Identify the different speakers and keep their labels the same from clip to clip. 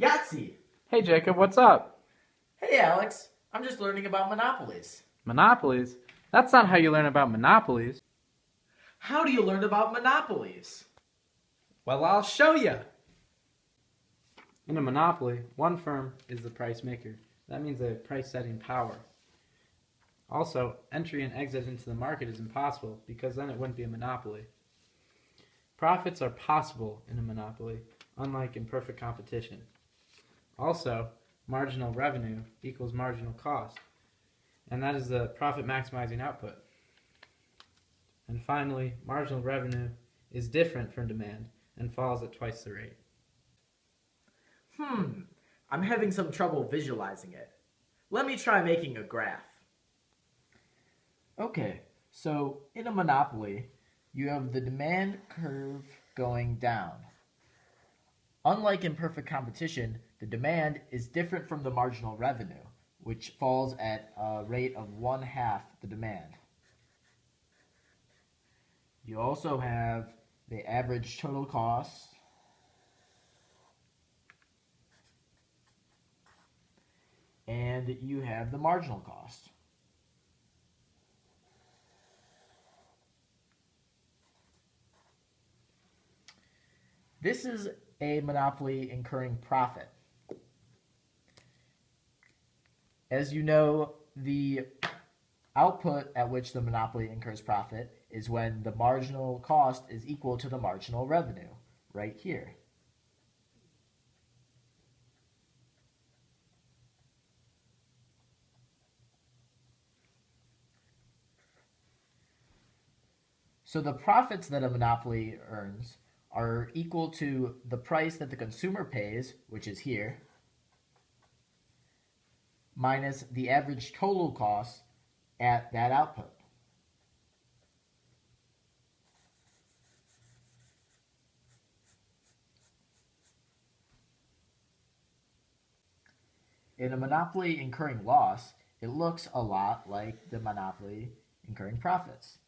Speaker 1: Yahtzee!
Speaker 2: Hey Jacob, what's up?
Speaker 1: Hey Alex, I'm just learning about monopolies.
Speaker 2: Monopolies? That's not how you learn about monopolies.
Speaker 1: How do you learn about monopolies?
Speaker 2: Well, I'll show you. In a monopoly, one firm is the price maker. That means they have price setting power. Also, entry and exit into the market is impossible because then it wouldn't be a monopoly. Profits are possible in a monopoly, unlike in perfect competition. Also, marginal revenue equals marginal cost, and that is the profit maximizing output. And finally, marginal revenue is different from demand and falls at twice the rate.
Speaker 1: I'm having some trouble visualizing it. Let me try making a graph. Okay, so in a monopoly, you have the demand curve going down. Unlike in perfect competition, the demand is different from the marginal revenue, which falls at a rate of 1/2 the demand. You also have the average total cost, and you have the marginal cost. This is a monopoly incurring profit. As you know, the output at which the monopoly incurs profit is when the marginal cost is equal to the marginal revenue, right here. So the profits that a monopoly earns are equal to the price that the consumer pays, which is here, minus the average total cost at that output. In a monopoly incurring loss, it looks a lot like the monopoly incurring profits.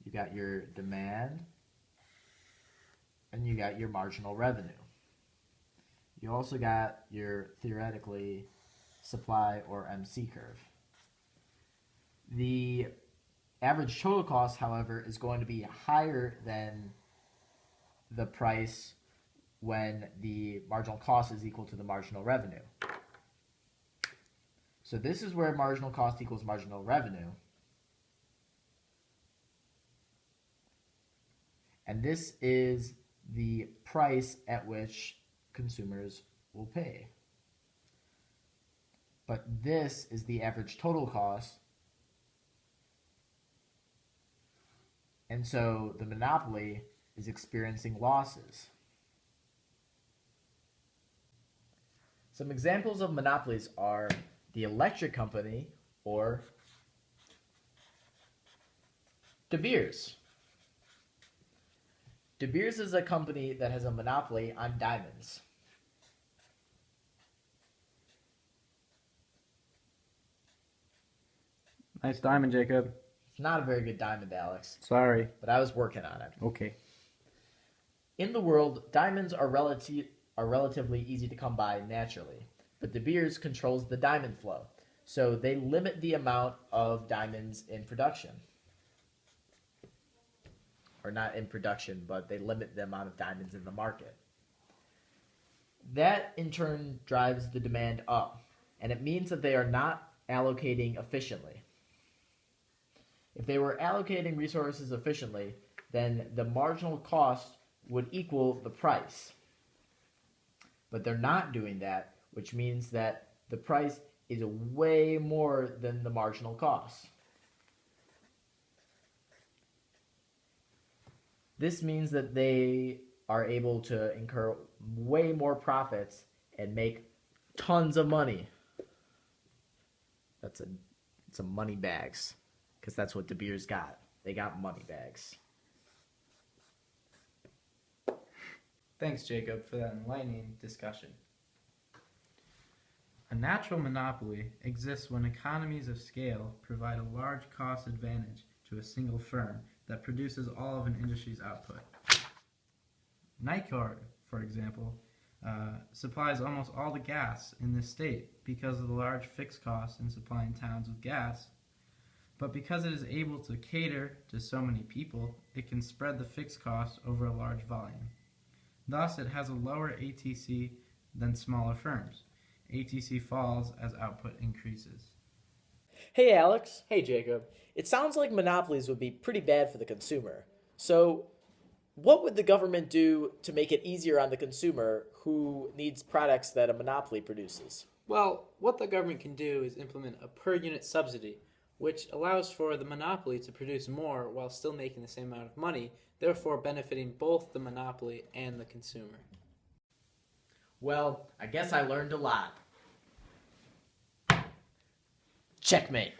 Speaker 1: You got your demand, and you got your marginal revenue. You also got your, theoretically, supply or MC curve. The average total cost, however, is going to be higher than the price when the marginal cost is equal to the marginal revenue. So this is where marginal cost equals marginal revenue. And this is the price at which consumers will pay. But this is the average total cost. And so the monopoly is experiencing losses. Some examples of monopolies are the electric company or De Beers. De Beers is a company that has a monopoly on diamonds.
Speaker 2: Nice diamond, Jacob.
Speaker 1: It's not a very good diamond, Alex.
Speaker 2: Sorry.
Speaker 1: But I was working on it.
Speaker 2: Okay.
Speaker 1: In the world, diamonds are relatively easy to come by naturally, but De Beers controls the diamond flow, so they limit the amount of diamonds in production. Or not in production, but they limit the amount of diamonds in the market. That, in turn, drives the demand up, and it means that they are not allocating efficiently. If they were allocating resources efficiently, then the marginal cost would equal the price. But they're not doing that, which means that the price is way more than the marginal cost. This means that they are able to incur way more profits and make tons of money. That's some money bags, because that's what De Beers got. They got money bags.
Speaker 2: Thanks, Jacob, for that enlightening discussion. A natural monopoly exists when economies of scale provide a large cost advantage to a single firm that produces all of an industry's output. Nike, for example, supplies almost all the gas in this state because of the large fixed costs in supplying towns with gas. But because it is able to cater to so many people, it can spread the fixed costs over a large volume. Thus, it has a lower ATC than smaller firms. ATC falls as output increases.
Speaker 1: Hey Alex,
Speaker 3: Hey Jacob.
Speaker 1: it sounds like monopolies would be pretty bad for the consumer. So, what would the government do to make it easier on the consumer who needs products that a monopoly produces?
Speaker 3: Well, what the government can do is implement a per unit subsidy, which allows for the monopoly to produce more while still making the same amount of money, therefore benefiting both the monopoly and the consumer.
Speaker 1: Well, I guess I learned a lot. Checkmate.